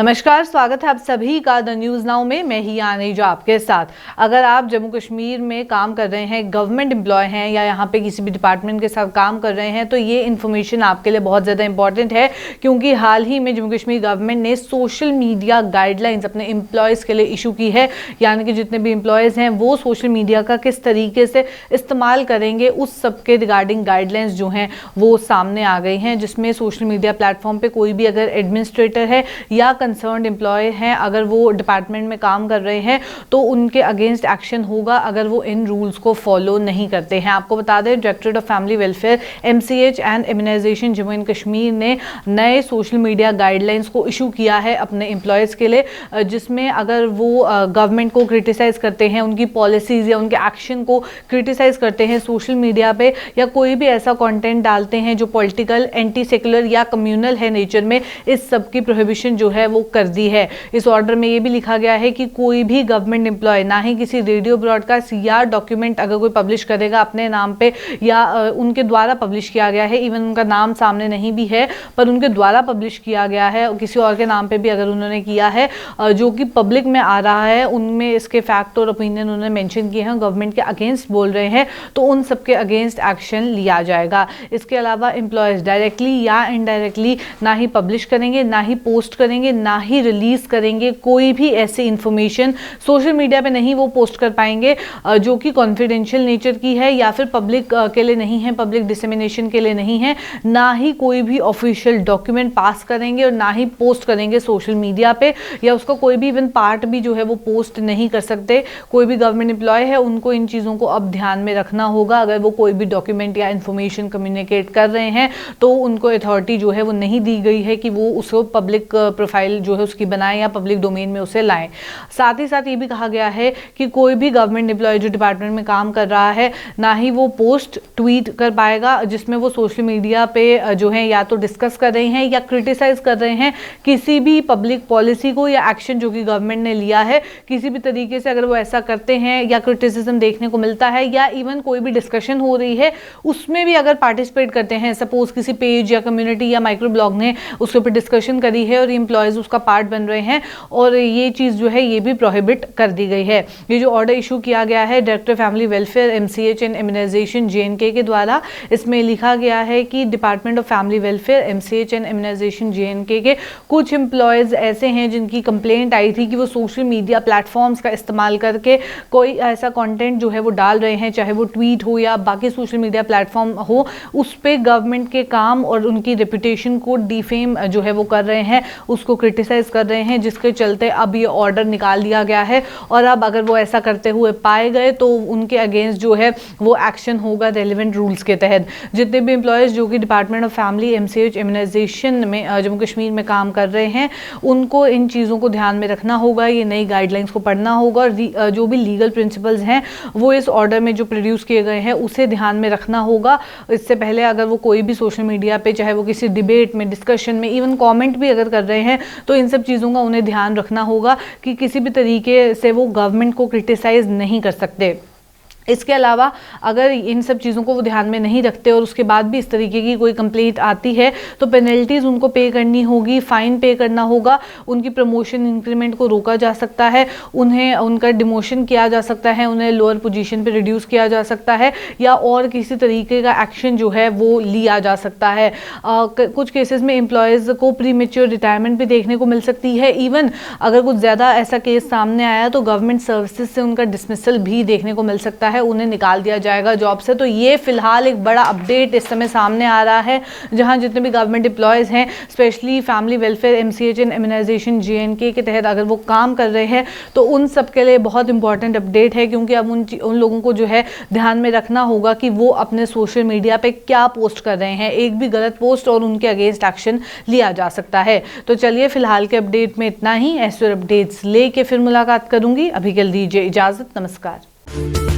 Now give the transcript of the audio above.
नमस्कार, स्वागत है आप सभी का द न्यूज़ नाउ में। मैं ही आनेजा आपके साथ। अगर आप जम्मू कश्मीर में काम कर रहे हैं, गवर्नमेंट एम्प्लॉय हैं या यहाँ पे किसी भी डिपार्टमेंट के साथ काम कर रहे हैं, तो ये इन्फॉर्मेशन आपके लिए बहुत ज़्यादा इंपॉर्टेंट है, क्योंकि हाल ही में जम्मू कश्मीर गवर्नमेंट ने सोशल मीडिया गाइडलाइंस अपने एम्प्लॉयज़ के लिए इशू की है। यानी कि जितने भी एम्प्लॉयज़ हैं वो सोशल मीडिया का किस तरीके से इस्तेमाल करेंगे, उस सब के रिगार्डिंग गाइडलाइंस जो हैं वो सामने आ गई हैं, जिसमें सोशल मीडिया प्लेटफॉर्म पर कोई भी अगर एडमिनिस्ट्रेटर है या कंसर्न्ड एम्प्लॉय हैं, अगर वो डिपार्टमेंट में काम कर रहे हैं तो उनके अगेंस्ट एक्शन होगा अगर वो इन रूल्स को फॉलो नहीं करते हैं। आपको बता दें, directorate of family welfare MCH and immunization Jammu and Kashmir ने नए सोशल मीडिया गाइडलाइंस को इशू किया है अपने एम्प्लॉयज़ के लिए, जिसमें अगर वो गवर्नमेंट को क्रिटिसाइज़ करते हैं, उनकी पॉलिसीज़ या उनके एक्शन को क्रिटिसाइज़ करते हैं सोशल मीडिया पे, या कोई भी ऐसा कंटेंट डालते हैं जो पॉलिटिकल, एंटी सेकुलर या कम्युनल है नेचर में, इस सब की प्रोहिबिशन जो है वो कर दी है। इस ऑर्डर में ये भी लिखा गया है कि कोई भी गवर्नमेंट एम्प्लॉय ना ही किसी रेडियो ब्रॉडकास्ट या डॉक्यूमेंट अगर कोई पब्लिश करेगा अपने नाम पे या उनके द्वारा पब्लिश किया गया है, इवन उनका नाम सामने नहीं भी है पर उनके द्वारा पब्लिश किया गया है, किसी और के नाम पे भी अगर उन्होंने किया है जो कि पब्लिक में आ रहा है, उनमें इसके फैक्ट और ओपिनियन उन्होंने मेंशन किए हैं, गवर्नमेंट के अगेंस्ट बोल रहे हैं, तो उन सबके अगेंस्ट एक्शन लिया जाएगा। इसके अलावा एम्प्लॉयज़ डायरेक्टली या इनडायरेक्टली ना ही पब्लिश करेंगे, ना ही पोस्ट करेंगे, ना ही रिलीज करेंगे कोई भी ऐसी इंफॉर्मेशन सोशल मीडिया पे नहीं वो पोस्ट कर पाएंगे जो कि कॉन्फिडेंशियल नेचर की है या फिर पब्लिक के लिए नहीं है, पब्लिक डिसेमिनेशन के लिए नहीं है। ना ही कोई भी ऑफिशियल डॉक्यूमेंट पास करेंगे और ना ही पोस्ट करेंगे सोशल मीडिया पे, या उसका कोई भी इवन पार्ट भी जो है वो पोस्ट नहीं कर सकते। कोई भी गवर्नमेंट एम्प्लॉय है उनको इन चीज़ों को अब ध्यान में रखना होगा। अगर वो कोई भी डॉक्यूमेंट या इन्फॉर्मेशन कम्युनिकेट कर रहे हैं तो उनको अथॉरिटी जो है वो नहीं दी गई है कि वो उसको पब्लिक प्रोफाइल जो है उसकी बनाएं या पब्लिक डोमेन में उसे लाएं। साथ ही साथ ये भी कहा गया है कि कोई भी गवर्नमेंट एम्प्लॉय जो डिपार्टमेंट में काम कर रहा है ना ही वो पोस्ट ट्वीट कर पाएगा जिसमें वो सोशल मीडिया पे जो है या तो डिस्कस कर रहे हैं या क्रिटिसाइज कर रहे हैं किसी भी पब्लिक पॉलिसी को या एक्शन जो कि गवर्नमेंट ने लिया है। किसी भी तरीके से अगर वो ऐसा करते हैं या क्रिटिसिज्म देखने को मिलता है या इवन कोई भी डिस्कशन हो रही है उसमें भी अगर पार्टिसिपेट करते हैं, सपोज किसी पेज या कम्युनिटी या माइक्रो ब्लॉग ने उसके ऊपर डिस्कशन करी है और एम्प्लॉयज़ उसका पार्ट बन रहे हैं और ये चीज़ जो है ये भी प्रोहिबिट कर दी गई है। ये जो ऑर्डर इशू किया गया है director family welfare MCH and immunization JNK के द्वारा, इसमें लिखा गया है कि department of family welfare MCH and immunization JNK के कुछ एम्प्लॉयज़ ऐसे हैं जिनकी कंप्लेंट आई थी कि वो सोशल मीडिया प्लेटफॉर्म्स का इस्तेमाल करके कोई ऐसा कंटेंट जो है वो डाल रहे हैं, चाहे वो ट्वीट हो या बाकी सोशल मीडिया प्लेटफॉर्म हो, उस पर गवर्नमेंट के काम और उनकी रेपुटेशन को डिफेम जो है वो कर रहे हैं, उसको क्रिटिसाइज कर रहे हैं, जिसके चलते अब ये ऑर्डर निकाल दिया गया है। और अब अगर वो ऐसा करते हुए पाए गए तो उनके अगेंस्ट जो है वो एक्शन होगा रेलिवेंट रूल्स के तहत। जितने भी एम्प्लॉयज़ जो कि department of family MCH immunization में जम्मू कश्मीर में काम कर रहे हैं उनको इन चीज़ों को ध्यान में रखना होगा, ये नई गाइडलाइंस को पढ़ना होगा और जो भी लीगल प्रिंसिपल्स हैं वो इस ऑर्डर में जो प्रोड्यूस किए गए हैं उसे ध्यान में रखना होगा। इससे पहले अगर वो कोई भी सोशल मीडिया पे, चाहे वो किसी डिबेट में, डिस्कशन में, इवन कमेंट भी अगर कर रहे हैं तो इन सब चीज़ों का उन्हें ध्यान रखना होगा कि किसी भी तरीके से वो गवर्नमेंट को क्रिटिसाइज़ नहीं कर सकते। इसके अलावा अगर इन सब चीज़ों को वो ध्यान में नहीं रखते और उसके बाद भी इस तरीके की कोई कंप्लेंट आती है तो पेनल्टीज़ उनको पे करनी होगी, फ़ाइन पे करना होगा, उनकी प्रमोशन इंक्रीमेंट को रोका जा सकता है, उन्हें उनका डिमोशन किया जा सकता है, उन्हें लोअर पोजीशन पे रिड्यूस किया जा सकता है या और किसी तरीके का एक्शन जो है वो लिया जा सकता है। कुछ केसेस में एम्प्लॉयज़ को प्रीमेच्योर रिटायरमेंट भी देखने को मिल सकती है। इवन अगर कुछ ज़्यादा ऐसा केस सामने आया तो गवर्नमेंट सर्विसेज से उनका डिसमिसल भी देखने को मिल सकता है, उन्हें निकाल दिया जाएगा जॉब से। तो ये फिलहाल एक बड़ा अपडेट इस समय सामने आ रहा है, जहां जितने भी गवर्नमेंट एम्प्लॉयज़ हैं, specially family welfare MCH and immunization JNK के तहत अगर वो काम कर रहे हैं तो उन सब के लिए बहुत इंपॉर्टेंट अपडेट है, क्योंकि अब उन लोगों को जो है ध्यान में रखना होगा कि वो अपने सोशल मीडिया पे क्या पोस्ट कर रहे हैं। एक भी गलत पोस्ट और उनके अगेंस्ट एक्शन लिया जा सकता है। तो चलिए फिलहाल के अपडेट में इतना ही। ऐसे अपडेट्स लेके फिर मुलाकात करूंगी। अभी के लिए दीजिए इजाज़त। नमस्कार।